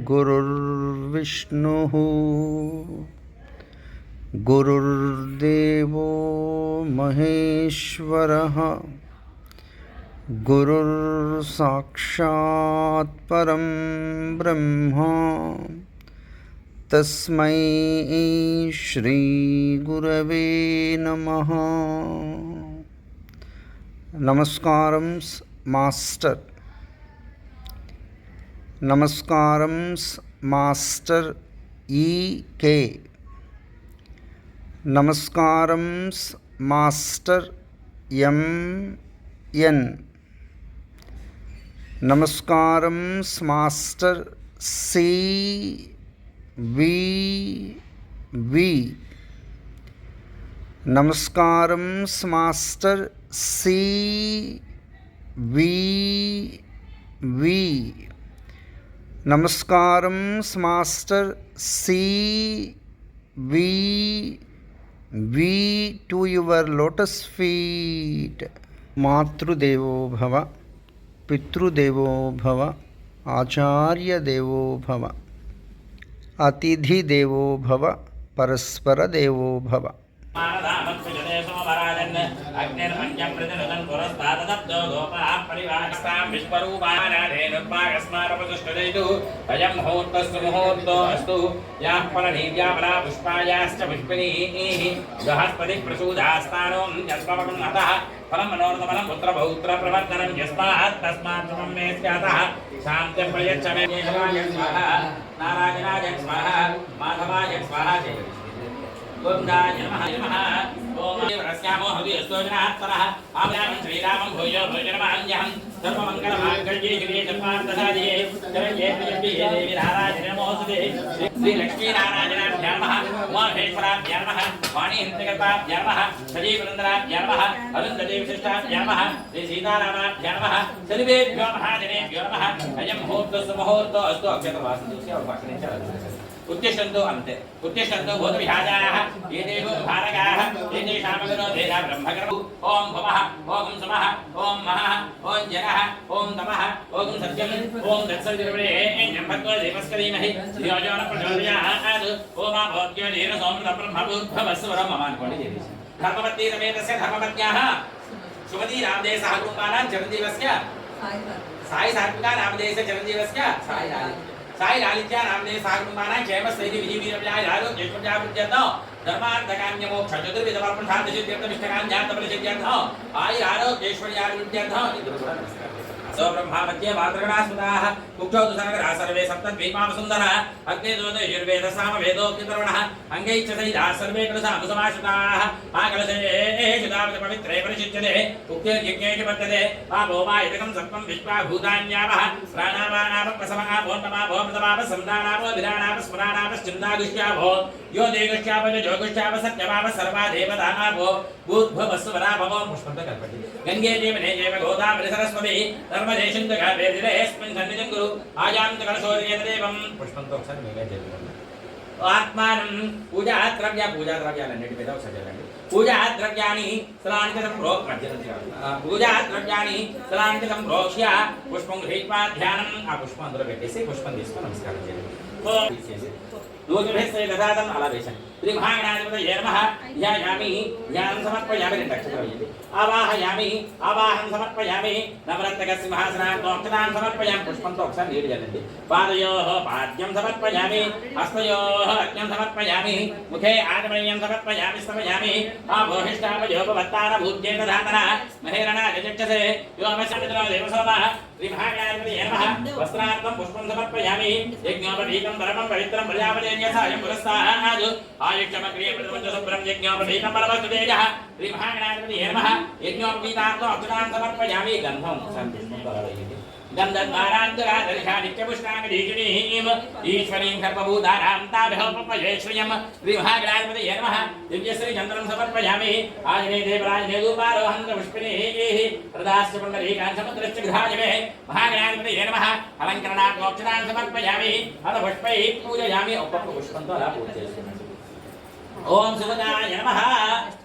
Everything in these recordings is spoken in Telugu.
गुरुर्विष्णुः गुरुर्देवो महेश्वरः गुरुर्साक्षात् परं ब्रह्म तस्मै श्री गुरवे नमः। नमस्कारं मास्टर। नमस्कारं मास्टर E.K. नमस्कारं मास्टर M.N. नमस्कारं मास्टर C.V.V. नमस्कारं मास्टर C.V.V. नमस्कारं master C.V.V. to your lotus feet. मातृदेवो भव, पितृदेवो भव, आचार्य देवो भव, अतिथि देवो भव, परस्पर देवो भव। फलं मनोरथमलं पुत्र पौत्र प्रवर्तनं यस्मात् तस्मात् समं मे स्यातः शान्तिं प्रयच्छ मे केशवाय स्वाहा नारायणाय स्वाहा माधवाय स्वाहा गोविन्दाय नमः ओम रस्यामो हविस्तोजनात्तरः आम्यामं श्रीरामं भूयो भोजनमान्यहं सर्वमङ्गलमाङ्गल्ये शिवे सर्वार्थसाधिके शरण्ये त्र्यम्बिके देवी नारायणे नमोऽस्तुते श्रीलक्ष्मीनारायणाभ्यां नमः उमामहेश्वराभ्यां नमः वाणीहंसकल्पाभ्यां नमः सजीवनन्दनाभ्यां नमः अरुन्धतीविशिष्टाभ्यां नमः श्रीसीतारामाभ्यां नमः सर्वेभ्यो महाजनेभ्यो नमः अयं मुहूर्तः अस्तु अक्षतवासन्तु अवभाषणे च उत्तिष्ठन्तु अन्ते उत्तिष्ठन्तु भूतविहाजाः एतेषु भारगाः एतेषामगनो भेदा ब्रह्मकर्म ओम भवः ओम समः ओम महः ओम जनः ओम तमः ओम सत्यम् ओम दत्सविद्रवणे जम्भत्व देवस्करीमहि धियोजोन प्रचोदयात् ओम भवत्यो धीरसोमृत ब्रह्मभूर्भवस्वरं ममान्कोणि देवीश धर्मपत्नी रमेतस्य धर्मपत्न्याः सुमती रामदेवः कुटुम्बानां चिरञ्जीवस्य साई सात्विका रामदेवस्य चिरञ्जीवस्य साई लालित्या रामदेव साकुटुम्बानां क्षेम स्थैर्य विधि वीरव्याय आरोग्य यशोजाभिवृद्ध्यर्थो धर्मार्थकाम्य मोक्ष चतुर्विधवर्पणसाध्यसिद्ध्यर्थो आयुर आरोग्य ऐश्वर्याभिवृद्ध्यर्थो सो ब्रह्मावत्ये वात्रगणास्पदाः कुक्षौतुसनगराः सर्वे सप्तद्वीपावसुन्दरः अग्निदोत यजुर्वेदसामवेदोक्तितर्वणः अङ्गैच्छसैदाः सर्वे कलशामुसमाश्रिताः आकलशेषु तावत् पवित्रे परिशिच्यते उक्तिर्यज्ञेषु वर्तते पापो वा इदकं सत्त्वं विश्वा भूतान्यावः प्राणापानापः समदानापो विराणापः स्मराणापश्चिन्दागुष्याभो यो देगुष्यापो जोगुष्यापः सत्यमापः सर्वा देवतानापो भूद्भवस्वराभवो पुष्पन्तकल्पति गङ्गे जीवने जैव गोदावरी सरस्वती धर्मदेशंतगा वेदिरेस्मिन् सन्निधिं कुरु आजान्तकलशोदयेदेवं पुष्पन्तोक्षं निवेदयतु आत्मानं पूजाद्रव्यालन्निటి మీద ఒకసారి पूजाद्रव्याणि सलानितं प्रोक्ष्य पुष्पं गृहीत्वा ध्यानं आ पुष्पं అందులో పెట్టేసి పుష్పం తీసుకొని నమస్కారం చేయండి दूरभिस्ते ददातम् अलवेशन् श्रीमहागणाधिपतये नमः ध्यायामि ध्यानं समर्पयामि नक्षत्रवयति आवाहयामि आवाहनं समर्पयामि नवरत्नकसिंहासनान् समर्पयामि पुष्पं तोक्षं नीडयन्ति पादयोः पाद्यं समर्पयामि हस्तयोः अर्घ्यं समर्पयामि मुखे आचमनीयं समर्पयामि स्तमयामि आभोहिष्ठापयोपवत्तारभूत्येन धातना महेरणाजचक्षसे योमशमित्रो देवसोमः श्रीमहागणाधिपतये नमः वस्त्रार्थं पुष्पं समर्पयामि यज्ञोपवीतं परमं पवित्रं प्रजापतेन्यसायं पुरस्तात् आयुष्यमग्रिये प्रथमं यज्ञोपवीतं परमस्तुतेजः श्रीमहागणाधिपतये नमः यज्ञोपवीतार्थम् अक्षतान् समर्पयामि गन्धं सन्तिष्ठं गन्धद्वारान्तरादर्शा नित्यपुष्णाङ्गदीकिनीम् ईश्वरीं सर्वभूतानां ताभ्योपपयेश्वयं श्रीमहागणाधिपतये नमः दिव्यश्रीचन्द्रं समर्पयामि आजने देवराजने धूपारोहं पुष्पिनीः प्रदास्य पुण्डरीकान् समुद्रश्च गृहाय मे महागणाधिपतये नमः अलङ्करणार्थोक्षतान् समर्पयामि अथ पुष्पैः पूजयामि पुष्पं तदा पूजयामि ఓం సుభగాయ నమః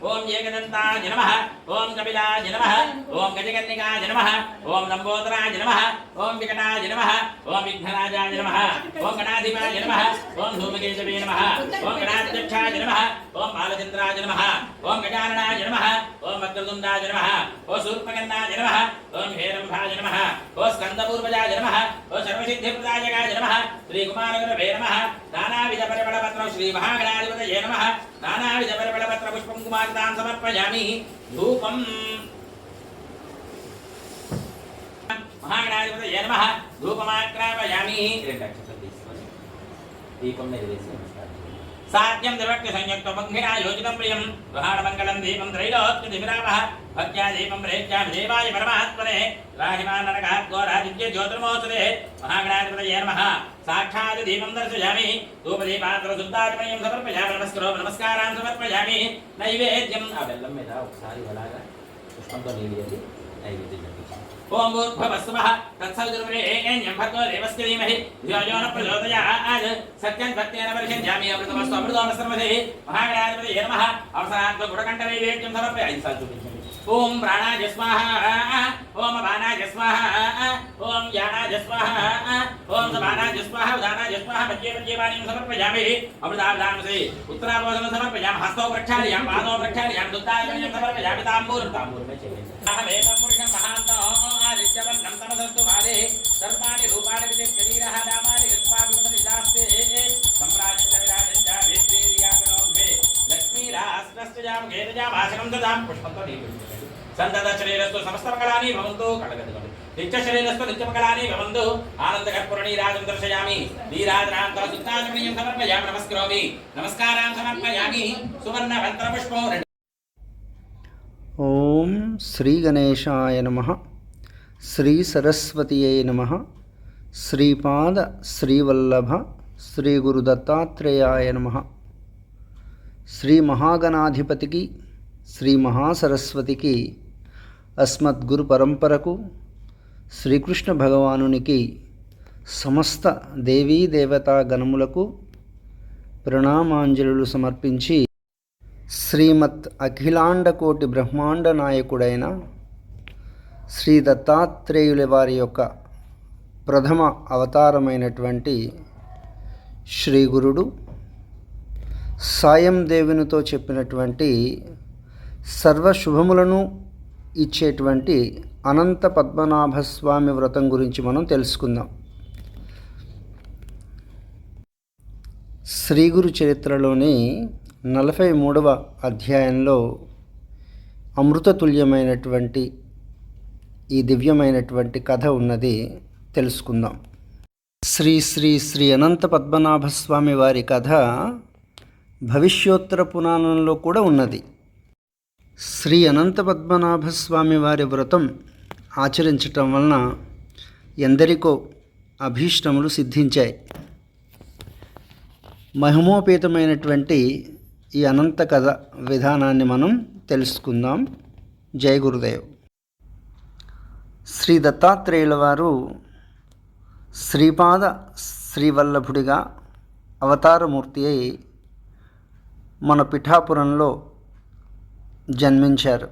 ఓం ఏకదంతాయ నమః ఓం కపిలాయ నమః ఓం గజకర్ణికాయ నమః ఓం లంబోదరాయ నమః ఓం వికటాయ నమః ఓం విఘ్నరాజాయ నమః ఓం గణాధిపాయ నమః ఓం ధూమకేశవే నమః ఓం గణాధ్యక్షాయ నమః ఓం బాలచంద్రాయ నమః ఓం గజాననాయ నమః ఓం వక్రతుండాయ నమః ఓం శూర్పకర్ణాయ నమః ఓం హేరంభాయ నమః ఓం స్కందపూర్వజాయ నమః ఓం సర్వసిద్ధిప్రదాయకాయ నమః శ్రీకుమారగురవే నమః నానావిధ పరిమళపత్రం శ్రీ మహాగణాధిపతయే నమః నానావిధ పరిమళపత్ర పుష్పం కుమారితాం సమర్పయామి ధూపం మహాగణాధిపతయే నమః ధూపమాక్రాపయామి దీపం మీద వేసి సాధ్యం ద్రవక్య సంయుక్త పంఖినా యోజితం ప్రియం గృహాణమంగళం దీపం త్రైలోక్యదివిరామః భక్త్యా దీపం ప్రేత్యామి దేవాయ పరమాత్మనే రాహిమానరకః ఘోరాదిత్య జ్యోతిర్మోత్సవే మహాగణాధిపతయే నమః సాక్షాత్ దీపం దర్శయామి ధూపదీపాత్ర శుద్ధాత్మయం సమర్పయామి నమస్కారాన్ సమర్పయామి నైవేద్యం ఆ బెల్లం మీద ఒకసారి అలాగా పుష్పంతో నీళ్ళు నైవేద్యం ఓం భూర్భువస్సువః తత్సవితుర్వరేణ్యం భర్గో దేవस्य धीमहि धियो यो न प्रचोदयात् सत्यं सत्येन परिषज्यामि अमृतमस्तु अमृतोऽमृतमधि महागणाधिपतये नमः अवसरात् गुडकण्ठनैवेद्यं समर्पयामि ओम प्राणाय स्वाहा ओम अपानाय स्वाहा ओम यानाय स्वाहा ओम समानाय स्वाहा उदानाय स्वाहा मध्ये मध्ये वाणीं समर्पयामि अमृतावधानसे उत्तरावधानं समर्पयामि हस्तौ प्रक्षालयामि पादौ प्रक्षालयामि दुग्धायं समर्पयामि ताम्बूलं में चले अहमेतं पुरुषं महान्तो आदित्यवन्नं तमसस्तु बाले सर्वाणि रूपाणि विचित्रशरीरः नामानि कृत्वा विमुखनिजास्ते सम्राजं च विराजं च वेत्रीर्यामिनोऽभे लक्ष्मीरास्त्रस्त्वजां घेतजां आसनं ददां पुष्पं संतत शरीरस्तु समस्त मंगलानि भवन्तु कळगदगमि नित्य शरीरस्तु नित्य मंगलानि भवन्तु आनंद कर्पूरणि राजं दर्शयामि नीराजनां तव सुत्ताजमणीयं समर्पयामि नमस्करोमि नमस्कारां समर्पयामि सुवर्ण वस्त्र पुष्पं ओम श्री गणेशाय नमः श्री सरस्वतीये नमः श्रीपाद श्रीवल्लभ श्री गुरुदत्तात्रेयाय नमः श्री महागणाधिपतिकी శ్రీ మహాసరస్వతికి అస్మద్గురు పరంపరకు శ్రీకృష్ణ భగవానునికి సమస్త దేవీ దేవతా గణములకు ప్రణామాంజలులు సమర్పించి శ్రీమత్ అఖిలాండ కోటి బ్రహ్మాండ నాయకుడైన శ్రీ దత్తాత్రేయుల వారి యొక్క ప్రథమ అవతారమైనటువంటి శ్రీ గురుడు సాయం దేవునితో చెప్పినటువంటి సర్వశుభములను ఇచ్చేటువంటి అనంత పద్మనాభస్వామి వ్రతం గురించి మనం తెలుసుకుందాం. శ్రీ గురు చరిత్రలోని 43వ అధ్యాయంలో అమృతతుల్యమైనటువంటి ఈ దివ్యమైనటువంటి కథ ఉన్నది, తెలుసుకుందాం. శ్రీ శ్రీ శ్రీ అనంత పద్మనాభస్వామి వారి కథ భవిష్యోత్తర పురాణంలో కూడా ఉన్నది. శ్రీ అనంత పద్మనాభస్వామి వారి వ్రతం ఆచరించటం వలన ఎందరికో అభీష్టములు సిద్ధించాయి. మహిమోపేతమైనటువంటి ఈ అనంత కథ విధానాన్ని మనం తెలుసుకుందాం. జై గురుదేవ్. శ్రీ దత్తాత్రేయుల వారు శ్రీపాద శ్రీవల్లభుడిగా అవతారమూర్తి అయి మన పిఠాపురంలో జన్మించారు.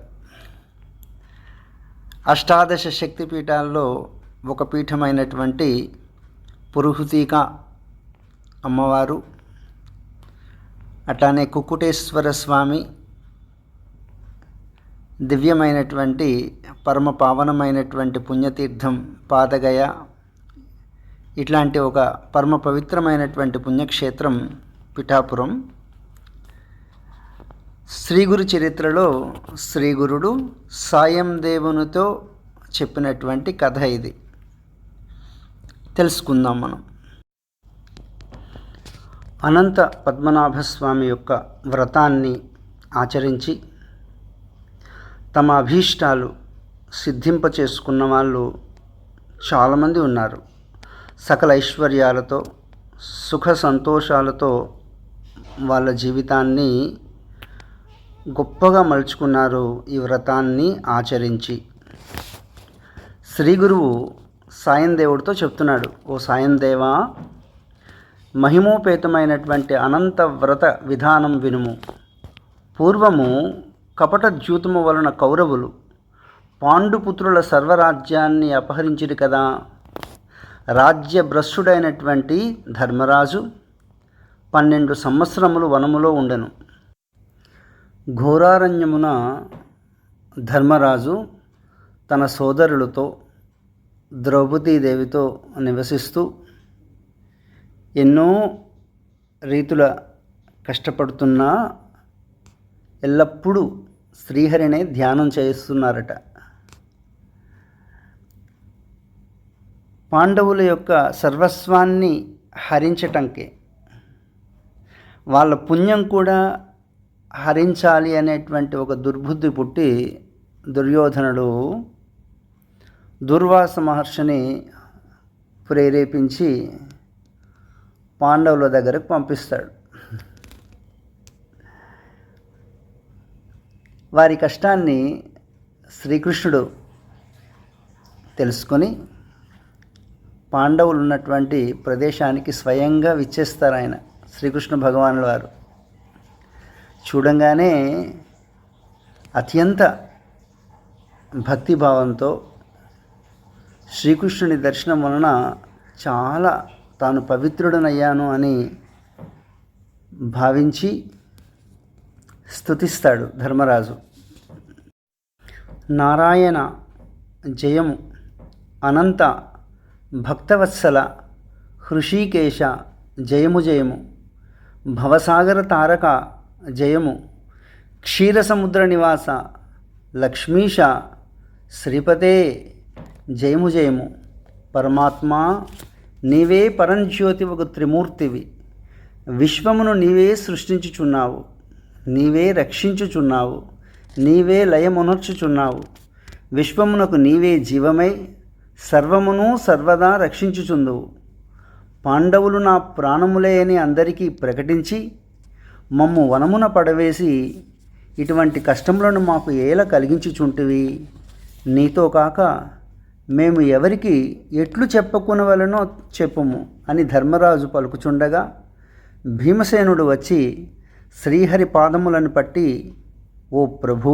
అష్టాదశ శక్తిపీఠాల్లో ఒక పీఠమైనటువంటి పురుహుతిక అమ్మవారు, అట్లానే కుక్కుటేశ్వర స్వామి, దివ్యమైనటువంటి పరమ పావనమైనటువంటి పుణ్యతీర్థం పాదగయ, ఇట్లాంటి ఒక పరమ పవిత్రమైనటువంటి పుణ్యక్షేత్రం పిఠాపురం. శ్రీగురు చరిత్రలో శ్రీగురుడు సాయం దేవునితో చెప్పినటువంటి కథ ఇది, తెలుసుకుందాం మనం. అనంత పద్మనాభస్వామి యొక్క వ్రతాన్ని ఆచరించి తమ అభీష్టాలు సిద్ధింపచేసుకున్న వాళ్ళు చాలామంది ఉన్నారు. సకల ఐశ్వర్యాలతో సుఖ సంతోషాలతో వాళ్ళ జీవితాన్ని గొప్పగా మలుచుకున్నారు ఈ వ్రతాన్ని ఆచరించి. శ్రీ గురువు సాయం దేవుడితో చెప్తున్నాడు, ఓ సాయం దేవా, మహిమోపేతమైనటువంటి అనంత వ్రత విధానం వినుము. పూర్వము కపట ద్యూతము వలన కౌరవులు పాండుపుత్రుల సర్వరాజ్యాన్ని అపహరించిరి కదా. రాజ్యభ్రష్టుడైనటువంటి ధర్మరాజు 12 సంవత్సరములు వనములో ఉండెను. ఘోరారణ్యమున ధర్మరాజు తన సోదరులతో ద్రౌపదీదేవితో నివసిస్తూ ఎన్నో రీతుల కష్టపడుతున్నా ఎల్లప్పుడూ శ్రీహరినే ధ్యానం చేస్తున్నారట. పాండవుల యొక్క సర్వస్వాన్ని హరించటంకే, వాళ్ళ పుణ్యం కూడా హరించాలి అనేటువంటి ఒక దుర్బుద్ధి పుట్టి దుర్యోధనుడు దుర్వాస మహర్షిని ప్రేరేపించి పాండవుల దగ్గరకు పంపిస్తాడు. వారి కష్టాన్ని శ్రీకృష్ణుడు తెలుసుకొని పాండవులు ఉన్నటువంటి ప్రదేశానికి స్వయంగా విచ్చేస్తారు ఆయన శ్రీకృష్ణ భగవానుల వారు. చూడంగానే అత్యంత భక్తిభావంతో శ్రీకృష్ణుని దర్శనం వలన చాలా తాను పవిత్రుడనయ్యాను అని భావించి స్తుతిస్తాడు ధర్మరాజు. నారాయణ జయము, అనంత భక్తవత్సల హృషీకేశ జయము జయము, భవసాగర తారక జయము, క్షీరసముద్ర నివాస లక్ష్మీశ శ్రీపతే జయము జయము. పరమాత్మా, నీవే పరంజ్యోతివగు త్రిమూర్తివి. విశ్వమును నీవే సృష్టించుచున్నావు, నీవే రక్షించుచున్నావు, నీవే లయమునర్చుచున్నావు. విశ్వమునకు నీవే జీవమై సర్వమును సర్వదా రక్షించుచుందువు. పాండవులు నా ప్రాణములే అని అందరికీ ప్రకటించి మమ్ము వనమున పడవేసి ఇటువంటి కష్టములను మాకు ఏల కలిగించుచుంటివి. నీతో కాక మేము ఎవరికి ఎట్లు చెప్పుకునవలనో చెప్పుము అని ధర్మరాజు పలుకుచుండగా భీమసేనుడు వచ్చి శ్రీహరి పాదములను పట్టి, ఓ ప్రభూ,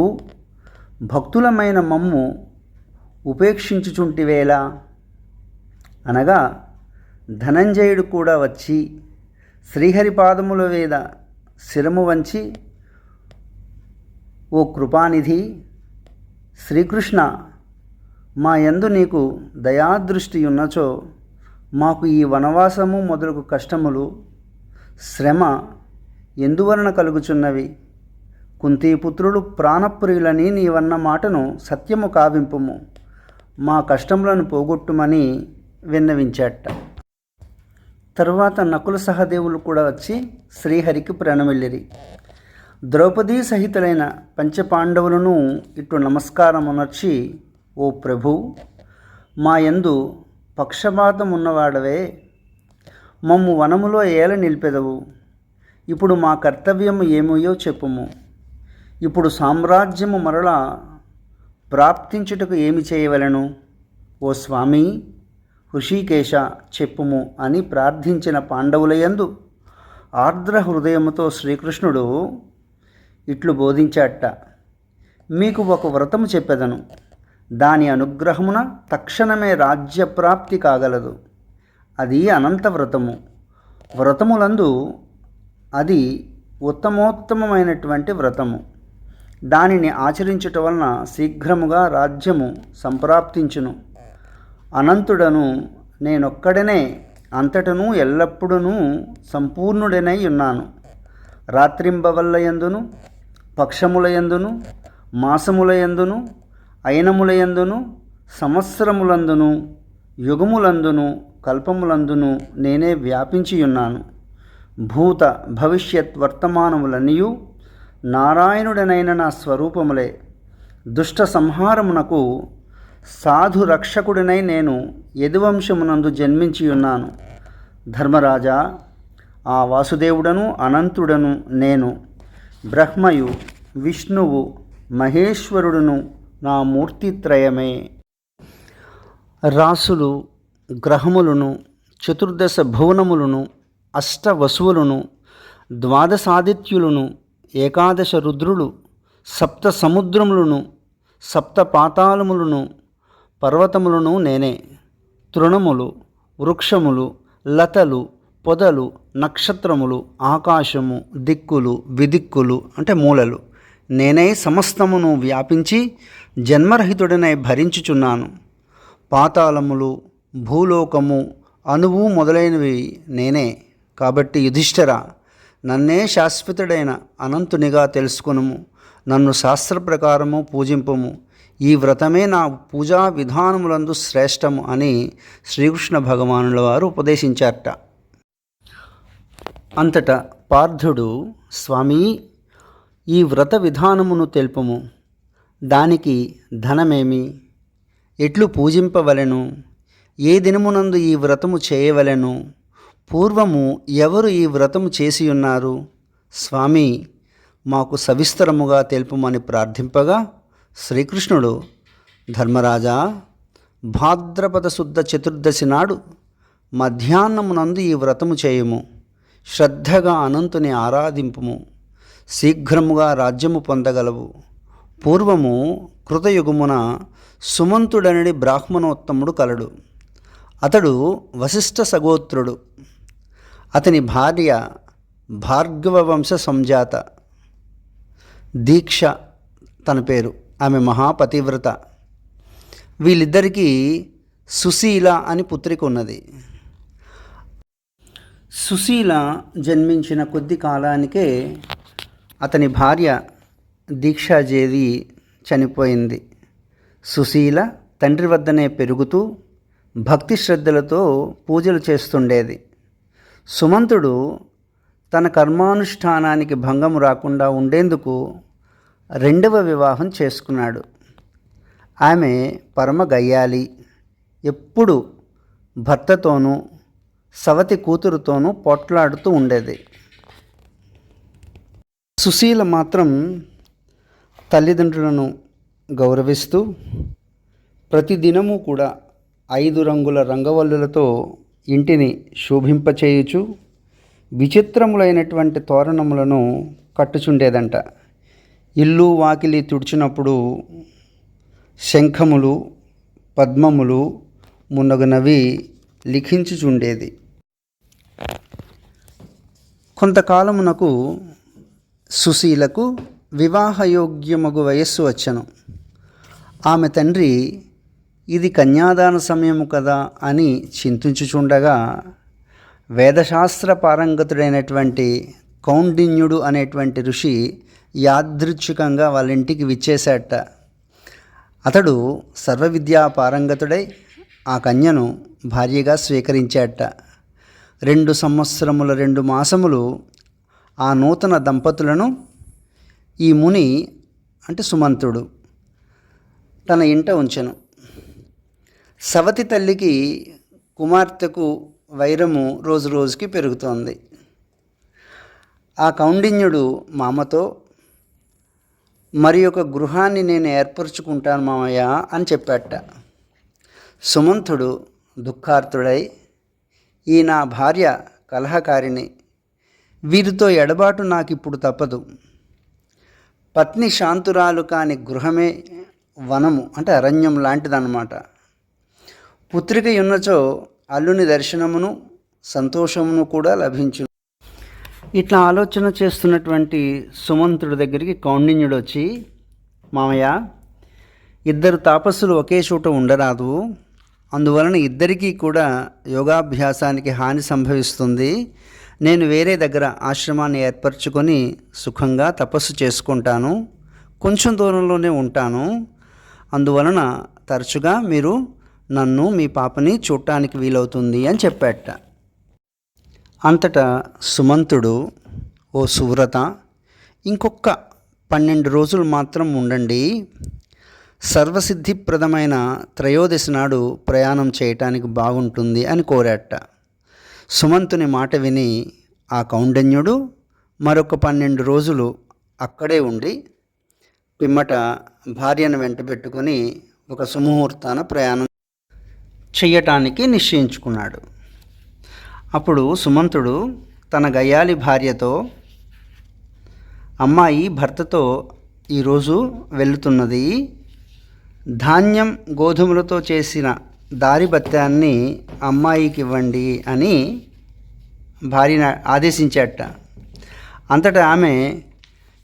భక్తులమైన మమ్ము ఉపేక్షించుచుంటివేలా అనగా ధనంజయుడు కూడా వచ్చి శ్రీహరి పాదముల మీద శిరము వంచి, ఓ కృపానిధి శ్రీకృష్ణ, మా యందు నీకు దయాదృష్టి ఉన్నచో మాకు ఈ వనవాసము మొదలగు కష్టములు శ్రమ ఎందువలన కలుగుచున్నవి? కుంతీపుత్రులు ప్రాణప్రియులని నీవన్న మాటను సత్యము కావింపుము, మా కష్టములను పోగొట్టుమని విన్నవించాట. తరువాత నకుల సహదేవులు కూడా వచ్చి శ్రీహరికి ప్రణమిల్లిరి. ద్రౌపదీ సహితులైన పంచపాండవులను ఇటు నమస్కారమునర్చి, ఓ ప్రభు, మా యందు పక్షపాతం ఉన్నవాడవే, మమ్ము వనములో ఏల నిలిపెదవు. ఇప్పుడు మా కర్తవ్యము ఏమోయో చెప్పుము. ఇప్పుడు సామ్రాజ్యము మరలా ప్రాప్తించుటకు ఏమి చేయవలెను? ఓ స్వామి హృషీకేశ చెప్పుము అని ప్రార్థించిన పాండవులయందు ఆర్ద్ర హృదయముతో శ్రీకృష్ణుడు ఇట్లు బోధించాట. మీకు ఒక వ్రతము చెప్పెదను, దాని అనుగ్రహమున తక్షణమే రాజ్యప్రాప్తి కాగలదు. అది అనంత వ్రతము. వ్రతములందు అది ఉత్తమోత్తమైనటువంటి వ్రతము. దానిని ఆచరించుట వలన శీఘ్రముగా రాజ్యము సంప్రాప్తించును. అనంతుడను నేనొక్కడనే అంతటను ఎల్లప్పుడూ సంపూర్ణుడనై ఉన్నాను. రాత్రింబవల్లయందును, పక్షములయందును, మాసములయందును, అయినములయందును, సంవత్సరములందును, యుగములందును, కల్పములందును నేనే వ్యాపించియున్నాను. భూత భవిష్యత్ వర్తమానములన్నీయు నారాయణుడనైన నా స్వరూపములే. దుష్ట సంహారమునకు సాధు రక్షకుడినై నేను యదువంశమునందు జన్మించియున్నాను. ధర్మరాజా, ఆ వాసుదేవుడను అనంతుడను నేను. బ్రహ్మయు విష్ణువు మహేశ్వరుడును నా మూర్తిత్రయమే. రాసులు, గ్రహములను, చతుర్దశ భువనములను, అష్టవసువులను, ద్వాదశాదిత్యులను, ఏకాదశ రుద్రులు, సప్త సముద్రములను, సప్త పాతాళములను, పర్వతములను నేనే. తృణములు, వృక్షములు, లతలు, పొదలు, నక్షత్రములు, ఆకాశము, దిక్కులు, విదిక్కులు అంటే మూలలు నేనై సమస్తమును వ్యాపించి జన్మరహితుడనై భరించుచున్నాను. పాతాళములు, భూలోకము, అణువు మొదలైనవి నేనే. కాబట్టి యుధిష్ఠిరా, నన్నే శాశ్వతుడైన అనంతునిగా తెలుసుకునుము. నన్ను శాస్త్ర ప్రకారము పూజింపుము. ఈ వ్రతమే నా పూజా విధానములందు శ్రేష్టము అని శ్రీకృష్ణ భగవానుల వారు ఉపదేశించారట. అంతటా పార్థుడు, స్వామి, ఈ వ్రత విధానమును తెలుపుము. దానికి ధనమేమి, ఎట్లు పూజింపవలెను, ఏ దినమునందు ఈ వ్రతము చేయవలెను, పూర్వము ఎవరు ఈ వ్రతము చేసియున్నారు, స్వామి మాకు సవిస్తరముగా తెలుపుమని ప్రార్థింపగా శ్రీకృష్ణుడు, ధర్మరాజా, భాద్రపద శుద్ధ చతుర్దశి నాడు మధ్యాహ్నమునందు ఈ వ్రతము చేయుము. శ్రద్ధగా అనంతుని ఆరాధింపుము. శీఘ్రముగా రాజ్యము పొందగలవు. పూర్వము కృతయుగమున సుమంతుడనడి బ్రాహ్మణోత్తముడు కలడు. అతడు వశిష్ఠ సగోత్రుడు. అతని భార్య భార్గవ వంశ సంజాత. దీక్ష తన పేరు. ఆమె మహాపతివ్రత. వీళ్ళిద్దరికీ సుశీల అని పుత్రిక ఉన్నది. సుశీల జన్మించిన కొద్ది కాలానికే అతని భార్య దీక్షాదేవి చనిపోయింది. సుశీల తండ్రి వద్దనే పెరుగుతూ భక్తి శ్రద్ధలతో పూజలు చేస్తుండేది. సుమంతుడు తన కర్మానుష్ఠానానికి భంగము రాకుండా ఉండేందుకు రెండవ వివాహం చేసుకున్నాడు. ఆమె పరమ గయ్యాలి. ఎప్పుడు భర్తతోనూ సవతి కూతురుతోనూ పోట్లాడుతూ ఉండేది. సుశీల మాత్రం తల్లిదండ్రులను గౌరవిస్తూ ప్రతిదినము కూడా 5 రంగుల రంగవల్లులతో ఇంటిని శోభింపచేయుచు విచిత్రములైనటువంటి తోరణములను కట్టుచుండేదంట. ఇల్లు వాకిలి తుడిచినప్పుడు శంఖములు, పద్మములు మున్నగునవి లిఖించుచుండేది. కొంతకాలమునకు సుశీలకు వివాహయోగ్యమగు వయస్సు వచ్చెను. ఆమె తండ్రి ఇది కన్యాదాన సమయము కదా అని చింతించుచుండగా వేదశాస్త్ర పారంగతుడైనటువంటి కౌండిన్యుడు అనేటువంటి ఋషి యాదృచ్ఛికంగా వాళ్ళ ఇంటికి విచ్చేశాట. అతడు సర్వవిద్యా పారంగతుడై ఆ కన్యను భార్యగా స్వీకరించాట. 2 సంవత్సరముల 2 మాసములు ఆ నూతన దంపతులను ఈ ముని అంటే సుమంతుడు తన ఇంట ఉంచెను. సవతి తల్లికి కుమార్తెకు వైరము రోజు రోజుకి పెరుగుతోంది. ఆ కౌండిన్యుడు మామతో మరి ఒక గృహాన్ని నేను ఏర్పరచుకుంటాను మామయ్య అని చెప్పాట. సుమంతుడు దుఃఖార్తుడై, ఈ నా భార్య కలహకారిణి, వీరితో ఎడబాటు నాకిప్పుడు తప్పదు. పత్ని శాంతురాలు కాని గృహమే వనము అంటే అరణ్యం లాంటిదన్నమాట. పుత్రిక ఉన్నచో అల్లుని దర్శనమును సంతోషమును కూడా లభించు. ఇట్లా ఆలోచన చేస్తున్నటువంటి సుమంతుడి దగ్గరికి కౌండిన్యుడు వచ్చి, మామయ్య, 2 తాపస్సులు ఒకే చోట ఉండరాదు, అందువలన ఇద్దరికీ కూడా యోగాభ్యాసానికి హాని సంభవిస్తుంది. నేను వేరే దగ్గర ఆశ్రమాన్ని ఏర్పరచుకొని సుఖంగా తపస్సు చేసుకుంటాను. కొంచెం దూరంలోనే ఉంటాను. అందువలన తరచుగా మీరు నన్ను మీ పాపని చూడటానికి వీలవుతుంది అని చెప్పాట. అంతటా సుమంతుడు, ఓ సువ్రత, ఇంకొక 12 రోజులు మాత్రం ఉండండి, సర్వసిద్ధిప్రదమైన త్రయోదశి నాడు ప్రయాణం చేయటానికి బాగుంటుంది అని కోరాట. సుమంతుని మాట విని ఆ కౌండిన్యుడు మరొక 12 రోజులు అక్కడే ఉండి పిమ్మట భార్యను వెంటబెట్టుకొని ఒక సుముహూర్తాన ప్రయాణం చెయ్యటానికి నిశ్చయించుకున్నాడు. అప్పుడు సుమంతుడు తన గయ్యాలి భార్యతో, అమ్మాయి భర్తతో ఈరోజు వెళుతున్నది. ధాన్యం గోధుమలతో చేసిన దారి బత్తాన్ని అమ్మాయికి ఇవ్వండి అని భార్యను ఆదేశించాట. అంతటా ఆమె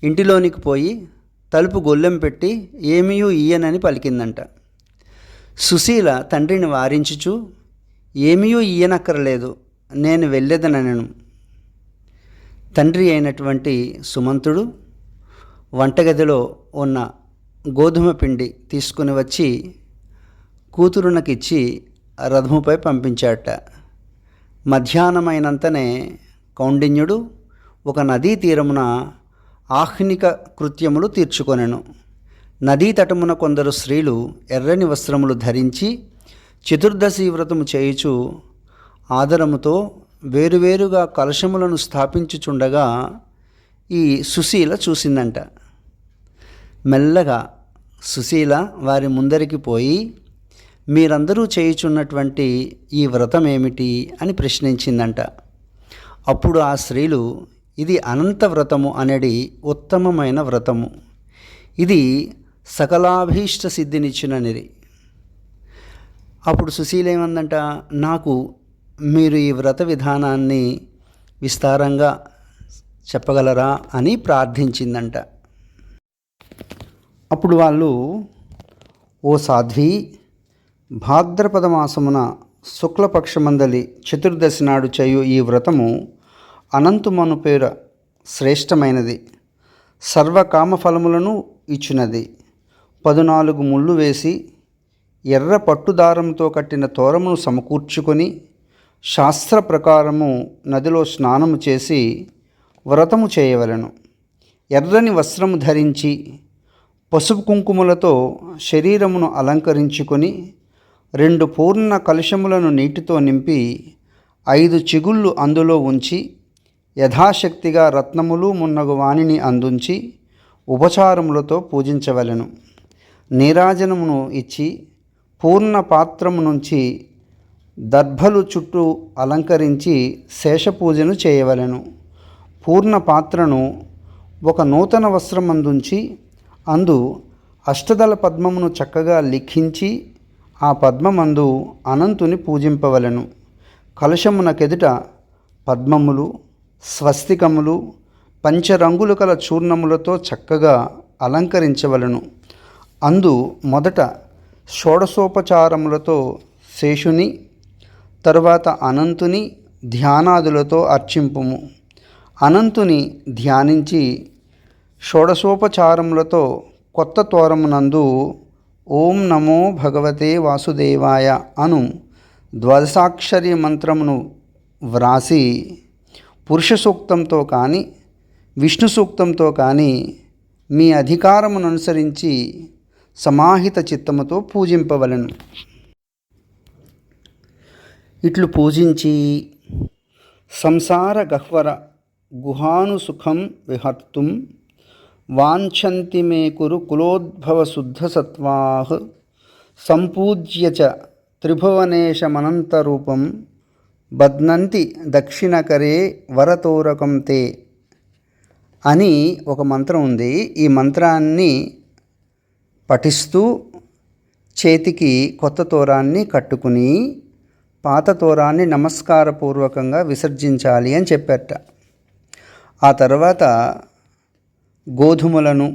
ఇంటిలోనికి పోయి తలుపు గొల్లెం పెట్టి ఏమీ ఇయ్యనని పలికిందంట. సుశీల తండ్రిని వారించుచు ఏమీ ఇయ్యనక్కరలేదు, నేను వెళ్ళేదనను. తండ్రి అయినటువంటి సుమంతుడు వంటగదిలో ఉన్న గోధుమ పిండి తీసుకుని వచ్చి కూతురునకిచ్చి రథముపై పంపించాట. మధ్యాహ్నమైనంతనే కౌండిన్యుడు ఒక నదీ తీరమున ఆహ్నిక కృత్యములు తీర్చుకొనెను. నదీ తటమున కొందరు స్త్రీలు ఎర్రని వస్త్రములు ధరించి చతుర్దశి వ్రతము చేయుచు ఆదరముతో వేరువేరుగా కలశములను స్థాపించుచుండగా ఈ సుశీల చూసిందంట. మెల్లగా సుశీల వారి ముందరికి పోయి, మీరందరూ చేయుచున్నటువంటి ఈ వ్రతం ఏమిటి అని ప్రశ్నించిందంట. అప్పుడు ఆ స్త్రీలు, ఇది అనంత వ్రతము అనేది ఉత్తమమైన వ్రతము, ఇది సకలాభీష్ట సిద్ధినిచ్చుననిది. అప్పుడు సుశీల ఏమందంట, నాకు మీరు ఈ వ్రత విధానాన్ని విస్తారంగా చెప్పగలరా అని ప్రార్థించిందంట. అప్పుడు వాళ్ళు, ఓ సాధ్వి, భాద్రపద మాసమున శుక్లపక్షమందలి చతుర్దశి నాడు చేయు ఈ వ్రతము అనంతుమను పేర శ్రేష్టమైనది, సర్వకామఫలములను ఇచ్చినది. 14 ముళ్ళు వేసి ఎర్ర పట్టుదారంతో కట్టిన తోరమును సమకూర్చుకొని శాస్త్ర ప్రకారము నదిలో స్నానము చేసి వ్రతము చేయవలెను. ఎర్రని వస్త్రము ధరించి పసుపు కుంకుమలతో శరీరమును అలంకరించుకొని 2 పూర్ణ కలశములను నీటితో నింపి 5 చిగుళ్ళు అందులో ఉంచి యథాశక్తిగా రత్నములు మున్నగు వానిని అందుంచి ఉపచారములతో పూజించవలెను. నీరాజనమును ఇచ్చి పూర్ణ పాత్రము నుంచి దర్భలు చుట్టూ అలంకరించి శేషపూజను చేయవలెను. పూర్ణ పాత్రను ఒక నూతన వస్త్రమందుంచి అందు అష్టదళ పద్మమును చక్కగా లిఖించి ఆ పద్మమందు అనంతుని పూజింపవలెను. కలశమునకెదుట పద్మములు, స్వస్తికములు, పంచరంగులు కల చూర్ణములతో చక్కగా అలంకరించవలను. అందు మొదట షోడశోపచారములతో శేషుని, తరువాత అనంతుని ధ్యానాదులతో అర్చింపుము. అనంతుని ధ్యానించి షోడశోపచారములతో కొత్త తోరమునందు ఓం నమో భగవతే వాసుదేవాయ అను ద్వాదశాక్షరి మంత్రమును వ్రాసి పురుష సూక్తంతో కానీ విష్ణు సూక్తంతో కానీ మీ అధికారమును అనుసరించి సమాహిత చిత్తముతో పూజింపవలెను. ఇట్లు పూజించి సంసార గహ్వర గుహాను సుఖం విహర్తుం వాంఛంతి మే కురు కులోద్భవ శుద్ధ సత్వాః సంపూజ్య చ త్రిభువనేశమనంతరూపం బధ్నంతి దక్షిణకరే వరతోరకం తే అని ఒక మంత్రం ఉంది. ఈ మంత్రాన్ని పఠిస్తూ చేతికి కొత్త తోరాన్ని కట్టుకుని పాత తోరాన్ని నమస్కారపూర్వకంగా విసర్జించాలి అని చెప్పారట. ఆ తర్వాత గోధుమలను,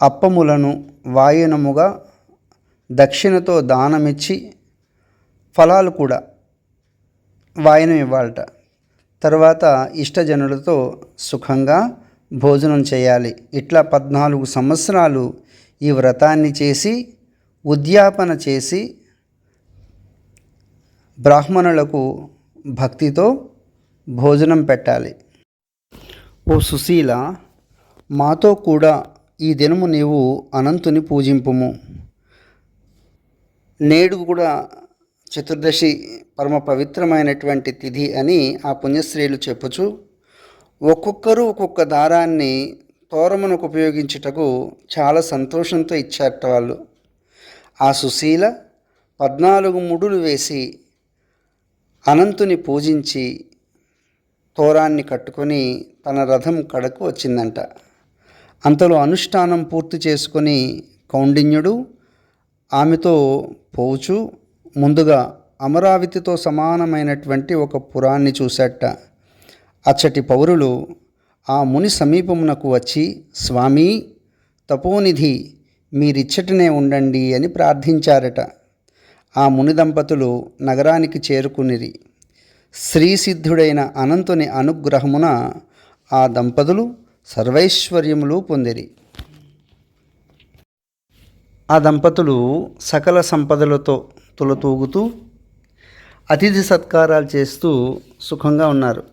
అప్పములను వాయునముగా దక్షిణతో దానమిచ్చి ఫలాలు కూడా వాయనం ఇవ్వాలట. తర్వాత ఇష్టజనులతో సుఖంగా భోజనం చేయాలి. ఇట్లా 14 సంవత్సరాలు ఈ వ్రతాన్ని చేసి ఉద్యాపన చేసి బ్రాహ్మణులకు భక్తితో భోజనం పెట్టాలి. ఓ సుశీల, మాతో కూడా ఈ దినము నీవు అనంతుని పూజింపుము. నేడు కూడా చతుర్దశి పరమ పవిత్రమైనటువంటి తిథి అని ఆ పుణ్యశ్రీలు చెప్పుచు ఒక్కొక్కరు ఒక్కొక్క దారాన్ని తోరమునకు ఉపయోగించుటకు చాలా సంతోషంతో ఇచ్చారట వాళ్ళు. ఆ సుశీల 14 ముడులు వేసి అనంతుని పూజించి తోరాన్ని కట్టుకొని తన రథం కడకు వచ్చిందంట. అంతలో అనుష్ఠానం పూర్తి చేసుకొని కౌండిన్యుడు ఆమెతో పోవుచు ముందుగా అమరావతితో సమానమైనటువంటి ఒక పురాన్ని చూశాట. అచ్చటి పౌరులు ఆ ముని సమీపమునకు వచ్చి, స్వామి తపోనిధి, మీరిచ్చటనే ఉండండి అని ప్రార్థించారట. ఆ ముని దంపతులు నగరానికి చేరుకునిరి. శ్రీసిద్ధుడైన అనంతుని అనుగ్రహమున ఆ దంపతులు సర్వైశ్వర్యములు పొందిరి. ఆ దంపతులు సకల సంపదలతో తులతూగుతూ అతిథి సత్కారాలు చేస్తూ సుఖంగా ఉన్నారు.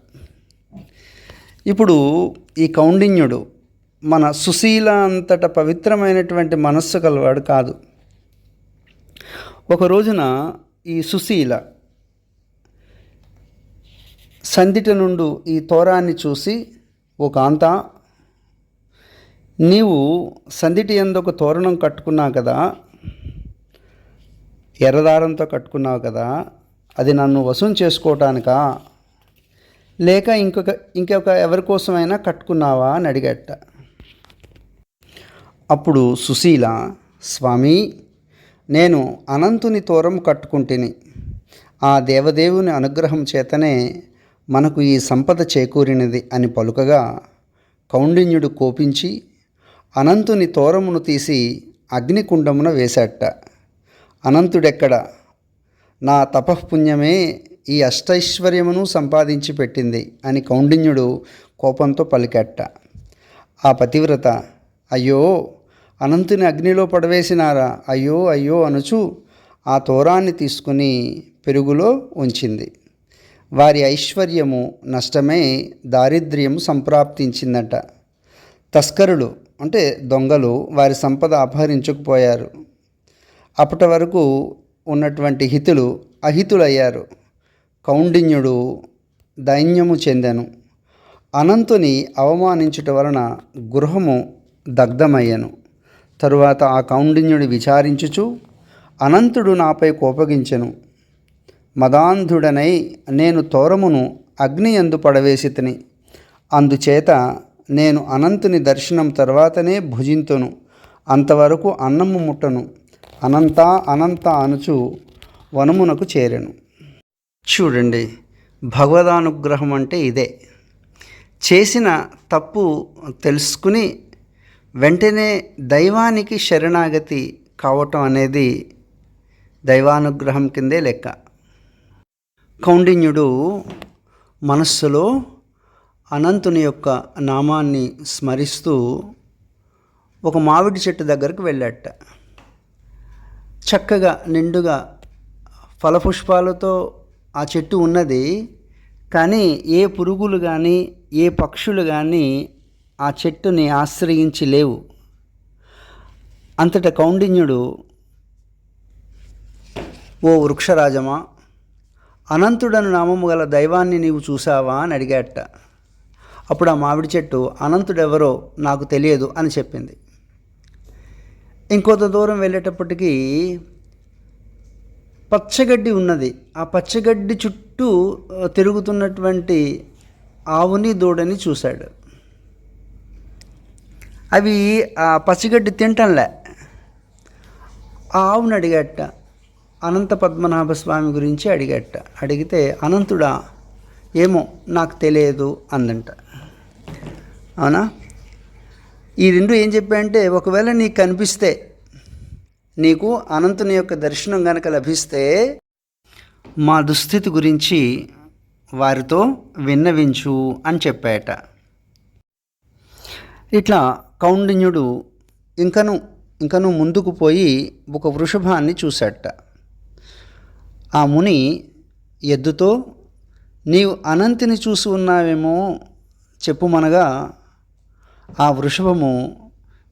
ఇప్పుడు ఈ కౌండిన్యుడు మన సుశీల అంతట పవిత్రమైనటువంటి మనస్సు కలవాడు కాదు. ఒక రోజున ఈ సుశీల సందిట నుండి ఈ తోరాన్ని చూసి, ఓ కాంత, నీవు సందిటి యందు ఒక తోరణం కట్టుకున్నావు కదా, ఎర్రదారంతో కట్టుకున్నావు కదా, అది నన్ను వశం చేసుకోవటానికా లేక ఇంకొక ఎవరి కోసమైనా కట్టుకున్నావా అని అడిగట. అప్పుడు సుశీల, స్వామి, నేను అనంతుని తోరం కట్టుకుంటుని. ఆ దేవదేవుని అనుగ్రహం చేతనే మనకు ఈ సంపద చేకూరినది అని పలుకగా కౌండిన్యుడు కోపించి అనంతుని తోరమును తీసి అగ్నికుండమున వేశాట. అనంతుడెక్కడ, నా తపఃపుణ్యమే ఈ అష్టైశ్వర్యమును సంపాదించి పెట్టింది అని కౌండిన్యుడు కోపంతో పలికెట్ట. ఆ పతివ్రత, అయ్యో అనంతుని అగ్నిలో పడవేసినారా, అయ్యో అయ్యో అనుచు ఆ తోరాన్ని తీసుకుని పెరుగులో ఉంచింది. వారి ఐశ్వర్యము నష్టమై దారిద్ర్యము సంప్రాప్తించిందట. తస్కరులు అంటే దొంగలు వారి సంపద అపహరించుకుపోయారు. అప్పటి వరకు ఉన్నటువంటి హితులు అహితులయ్యారు. కౌండిన్యుడు దైన్యము చెందెను. అనంతుని అవమానించుట వలన గృహము దగ్ధమయ్యను. తరువాత ఆ కౌండిన్యుడు విచారించుచు, అనంతుడు నాపై కోపగించెను. మదాంధుడనై నేను తోరమును అగ్ని యందు పడవేసితిని. అందుచేత నేను అనంతుని దర్శనం తర్వాతనే భుజింతును, అంతవరకు అన్నము ముట్టను. అనంత అనుచు వనమునకు చేరెను. చూడండి, భగవదానుగ్రహం అంటే ఇదే. చేసిన తప్పు తెలుసుకుని వెంటనే దైవానికి శరణాగతి కావటం అనేది దైవానుగ్రహం కిందే లెక్క. కౌండిన్యుడు మనస్సులో అనంతుని యొక్క నామాన్ని స్మరిస్తూ ఒక మామిడి చెట్టు దగ్గరకు వెళ్ళాట. చక్కగా నిండుగా ఫలపుష్పాలతో ఆ చెట్టు ఉన్నది. కానీ ఏ పురుగులు కానీ ఏ పక్షులు కానీ ఆ చెట్టుని ఆశ్రయించి లేవు. అంతటా కౌండిన్యుడు, ఓ వృక్షరాజమా, అనంతుడను నామము గల దైవాన్ని నీవు చూసావా అని అడిగాట. అప్పుడు ఆ మామిడి చెట్టు, అనంతుడెవరో నాకు తెలియదు అని చెప్పింది. ఇంకొంత దూరం వెళ్ళేటప్పటికీ పచ్చగడ్డి ఉన్నది. ఆ పచ్చగడ్డి చుట్టూ తిరుగుతున్నటువంటి ఆవుని దూడని చూశాడు. అవి ఆ పచ్చగడ్డి తింటంలే. ఆ ఆవుని అడిగట, అనంత పద్మనాభ స్వామి గురించి అడిగట. అడిగితే అనంతుడా, ఏమో నాకు తెలియదు అందంట. అవునా? ఈ రెండు ఏం చెప్పాయంటే, ఒకవేళ నీకు కనిపిస్తే, నీకు అనంతుని యొక్క దర్శనం కనుక లభిస్తే మా దుస్థితి గురించి వారితో విన్నవించు అని చెప్పాయట. ఇట్లా కౌండిన్యుడు ఇంకను ముందుకు పోయి ఒక వృషభాన్ని చూశాట. ఆ ముని ఎద్దుతో, నీవు అనంతిని చూసి ఉన్నావేమో చెప్పుమనగా ఆ వృషభము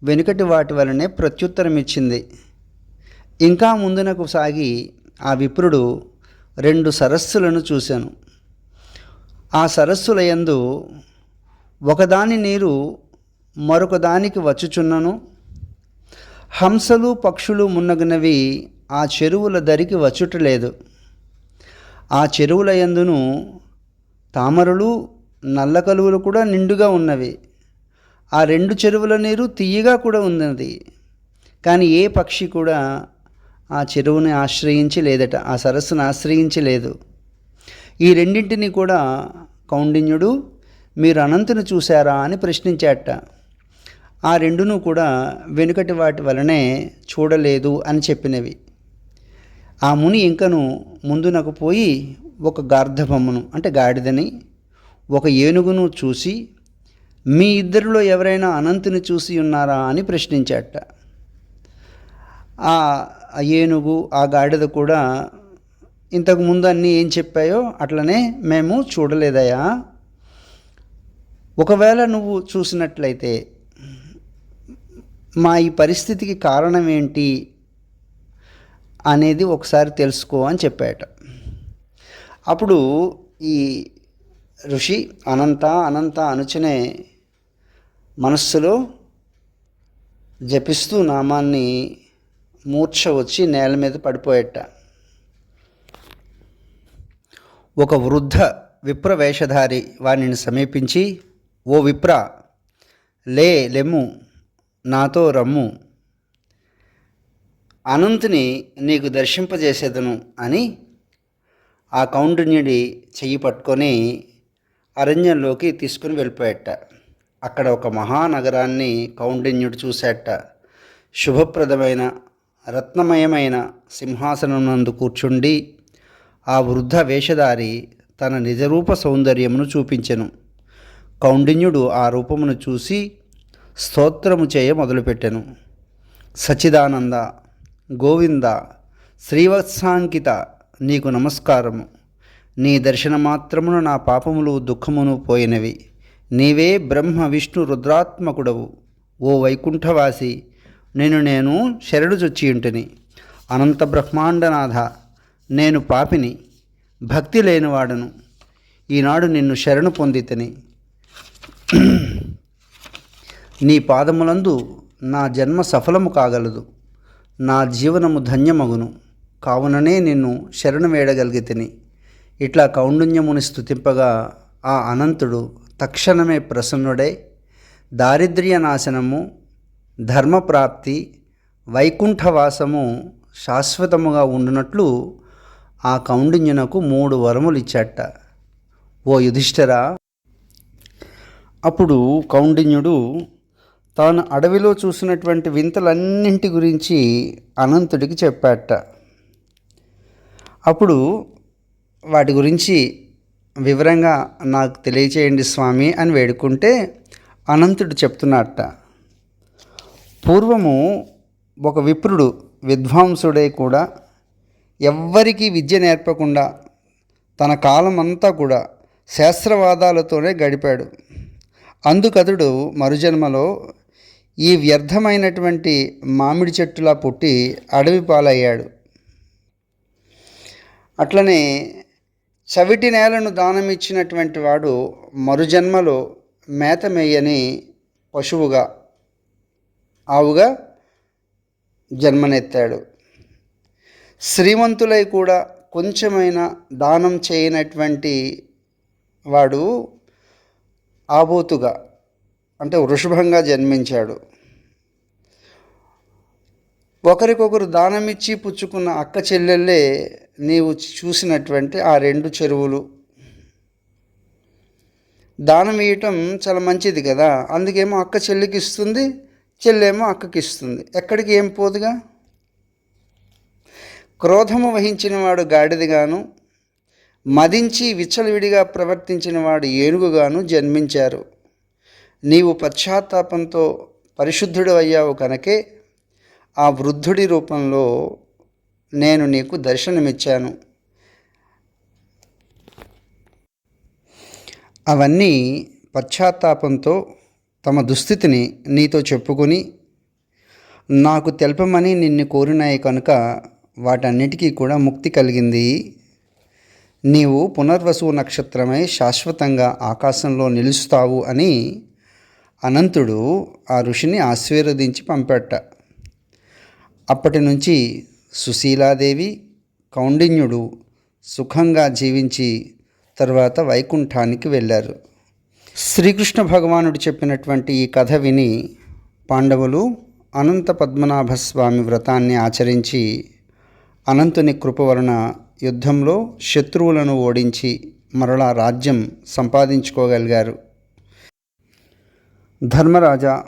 వెనుకటి వాటి వలనే ప్రత్యుత్తరం ఇచ్చింది. ఇంకా ముందునకు సాగి ఆ విప్రుడు 2 సరస్సులను చూశాను. ఆ సరస్సుల యందు ఒకదాని నీరు మరొక దానికి వచ్చుచున్నను. హంసలు పక్షులు మున్నగునవి ఆ చెరువుల దరికి వచ్చుటలేదు. ఆ చెరువుల యందును తామరలు నల్ల కలువలు కూడా నిండుగా ఉన్నవి. ఆ 2 చెరువుల నీరు తియ్యగా కూడా ఉన్నది. కానీ ఏ పక్షి కూడా ఆ చెరువుని ఆశ్రయించి లేదట, ఆ సరస్సును ఆశ్రయించి లేదు. ఈ రెండింటిని కూడా కౌండిన్యుడు మీరు అనంతుని చూశారా అని ప్రశ్నించాట. ఆ రెండును కూడా వెనుకటి వాటి వలనే చూడలేదు అని చెప్పినవి. ఆ ముని ఇంకను ముందునకు పోయి ఒక గార్ధబొమ్మను అంటే గాడిదని, ఒక ఏనుగును చూసి మీ ఇద్దరిలో ఎవరైనా అనంతుని చూసి ఉన్నారా అని ప్రశ్నించాట. ఆ ఏనుగు ఆ గాడిద కూడా ఇంతకు ముందు అన్నీ ఏం చెప్పాయో అట్లనే మేము చూడలేదయా. ఒకవేళ నువ్వు చూసినట్లయితే మా ఈ పరిస్థితికి కారణం ఏంటి అనేది ఒకసారి తెలుసుకో అని చెప్పాట. అప్పుడు ఈ ఋషి అనంత అనంత అనుచనే మనస్సులో జపిస్తూ నామాన్ని మూర్ఛ వచ్చి నేల మీద పడిపోయేట. ఒక వృద్ధ విప్ర వేషధారి వారిని సమీపించి, ఓ విప్ర, లెమ్ము, నాతో రమ్ము, అనంతుని నీకు దర్శింపజేసేదను అని ఆ కౌండిన్యుడి చెయ్యి పట్టుకొని అరణ్యంలోకి తీసుకుని వెళ్ళిపోయాట. అక్కడ ఒక మహానగరాన్ని కౌండిన్యుడు చూశాట. శుభప్రదమైన రత్నమయమైన సింహాసనం నందు కూర్చుండి ఆ వృద్ధ వేషధారి తన నిజరూప సౌందర్యమును చూపించెను. కౌండిన్యుడు ఆ రూపమును చూసి స్తోత్రము చేయ మొదలుపెట్టెను. సచ్చిదానంద, గోవింద, శ్రీవత్సాంకిత, నీకు నమస్కారము. నీ దర్శనమాత్రమును నా పాపములు దుఃఖమును పోయినవి. నీవే బ్రహ్మ విష్ణు రుద్రాత్మకుడవు. ఓ వైకుంఠవాసి, నేను శరణు చొచ్చియుంటిని. అనంత బ్రహ్మాండనాథ, నేను పాపిని, భక్తి లేనివాడను. ఈనాడు నిన్ను శరణు పొందితిని. నీ పాదములందు నా జన్మ సఫలము కాగలదు, నా జీవనము ధన్యమగును. కావుననే నిన్ను శరణు వేడగలిగితిని. ఇట్లా కౌండిన్యముని స్తుతింపగా ఆ అనంతుడు తక్షణమే ప్రసన్నుడై దారిద్ర్య నాశనము, ధర్మప్రాప్తి, వైకుంఠవాసము శాశ్వతముగా ఉండునట్లు ఆ కౌండిన్యునకు 3 వరములు ఇచ్చాట. ఓ యుధిష్ఠిరా, అప్పుడు కౌండిన్యుడు తాను అడవిలో చూసినటువంటి వింతలన్నింటి గురించి అనంతుడికి చెప్పాట. అప్పుడు వాటి గురించి వివరంగా నాకు తెలియచేయండి స్వామి అని వేడుకుంటే అనంతుడు చెప్తున్నట్ట. పూర్వము ఒక విప్రుడు విద్వాంసుడై కూడా ఎవ్వరికీ విద్య నేర్పకుండా తన కాలం అంతా కూడా శాస్త్రవాదాలతోనే గడిపాడు. అందుకతడు మరుజన్మలో ఈ వ్యర్థమైనటువంటి మామిడి చెట్టులా పుట్టి అడవి పాలయ్యాడు. అట్లనే చవిటి నేలను దానమిచ్చినటువంటి వాడు మరుజన్మలో మేత మేయని పశువుగా, ఆవుగా జన్మనెత్తాడు. శ్రీమంతులై కూడా కొంచెమైనా దానం చేయనటువంటి వాడు ఆబోతుగా అంటే వృషభంగా జన్మించాడు. ఒకరికొకరు దానమిచ్చి పుచ్చుకున్న అక్క చెల్లెళ్ళే నీవు చూసినటువంటి ఆ 2 చెరువులు. దానం ఇవ్వటం చాలా మంచిది కదా, అందుకేమో అక్క చెల్లికి ఇస్తుంది, చెల్లేమో అక్కకి ఇస్తుంది, ఎక్కడికి ఏం పోదుగా. క్రోధము వహించిన వాడు గాడిదగాను, మదించి విచ్చలవిడిగా ప్రవర్తించిన వాడు ఏనుగుగాను జన్మించారు. నీవు పశ్చాత్తాపంతో పరిశుద్ధుడు అయ్యావు కనుకే ఆ వృద్ధుడి రూపంలో నేను నీకు దర్శనమిచ్చాను. అవన్నీ పశ్చాత్తాపంతో తమ దుస్థితిని నీతో చెప్పుకొని నాకు తెలపమని నిన్ను కోరినాయి కనుక వాటన్నిటికీ కూడా ముక్తి కలిగింది. నీవు పునర్వసు నక్షత్రమై శాశ్వతంగా ఆకాశంలో నిలుస్తావు అని అనంతుడు ఆ ఋషిని ఆశీర్వదించి పంపేట. అప్పటి నుంచి సుశీలాదేవి, కౌండిన్యుడు సుఖంగా జీవించి తర్వాత వైకుంఠానికి వెళ్ళారు. శ్రీకృష్ణ భగవానుడు చెప్పినటువంటి ఈ కథ విని పాండవులు అనంత పద్మనాభ స్వామి వ్రతాన్ని ఆచరించి అనంతుని కృప వలన యుద్ధంలో శత్రువులను ఓడించి మరలా రాజ్యం సంపాదించుకోగలిగారు. ధర్మరాజా,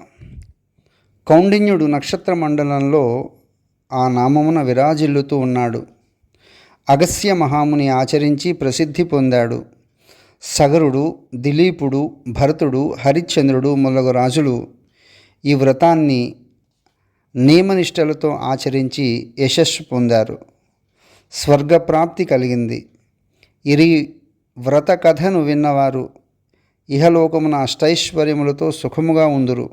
కౌండిన్యుడు నక్షత్ర మండలంలో ఆ నామమున విరాజిల్లుతూ ఉన్నాడు. అగస్త్య మహాముని ఆచరించి ప్రసిద్ధి పొందాడు. సగరుడు, దిలీపుడు, భరతుడు, హరిశ్చంద్రుడు మొదలగు రాజులు ఈ వ్రతాన్ని నియమనిష్టలతో ఆచరించి యశస్సు పొందారు. స్వర్గప్రాప్తి కలిగింది. ఈ వ్రత కథను విన్నవారు ఇహలోకమున అష్టైశ్వర్యములతో సుఖముగా ఉందురు.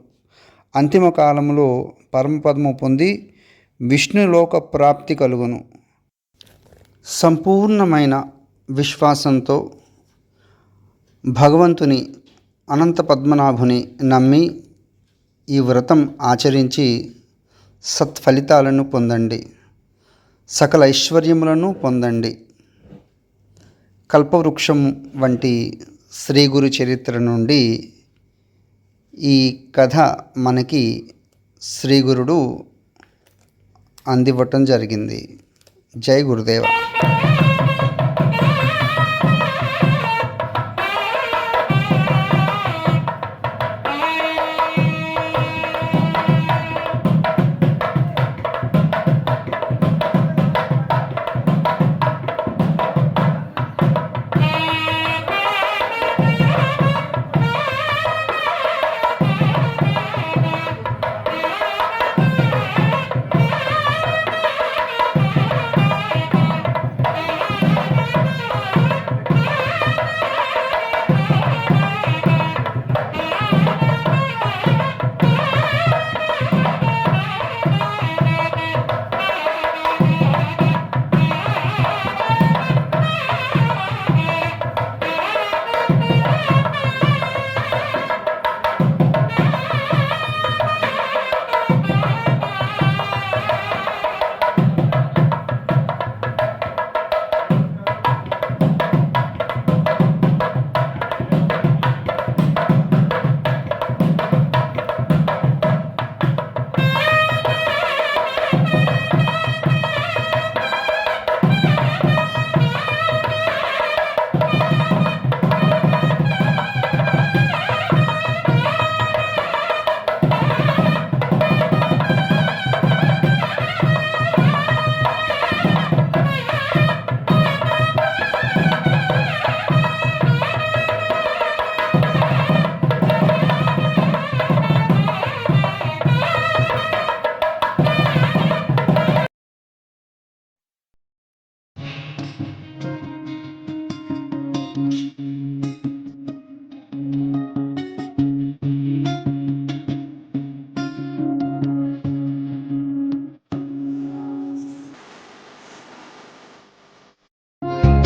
అంతిమ కాలంలో పరమపదము పొంది విష్ణులోక ప్రాప్తి కలుగును. సంపూర్ణమైన విశ్వాసంతో భగవంతుని అనంత పద్మనాభుని నమ్మి ఈ వ్రతం ఆచరించి సత్ఫలితాలను పొందండి. సకల ఐశ్వర్యములను పొందండి. కల్పవృక్షం వంటి శ్రీ గురు చరిత్ర నుండి ఈ కథ మనకి శ్రీ గురుడు అందివ్వటం జరిగింది. జై గురుదేవ.